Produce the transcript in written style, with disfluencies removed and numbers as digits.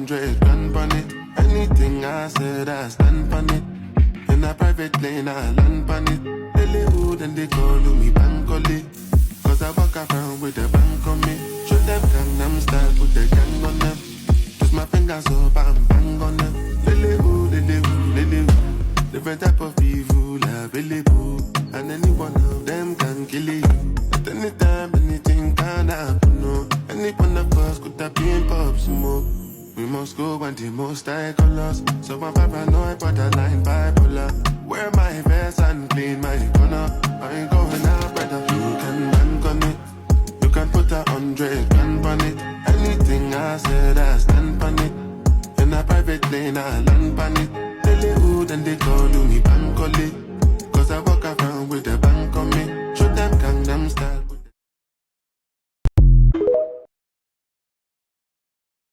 100 grand on it. Anything I said, I stand on it. In a private plane, I land on it. Hollywood and they call me Bankole. Cause I walk around with a bank on me. Show them Gangnam style, put the gang on them. Twist my fingers up and bang on them. Hollywood, Hollywood. Different type of people available. And any one of them can kill you. At any time, anything can happen, no. Any one of us could have been pop smoke. We must go and the most high colors. So I'm paranoid, borderline bipolar. Wear my vest and clean my corner. I ain't going out, brother.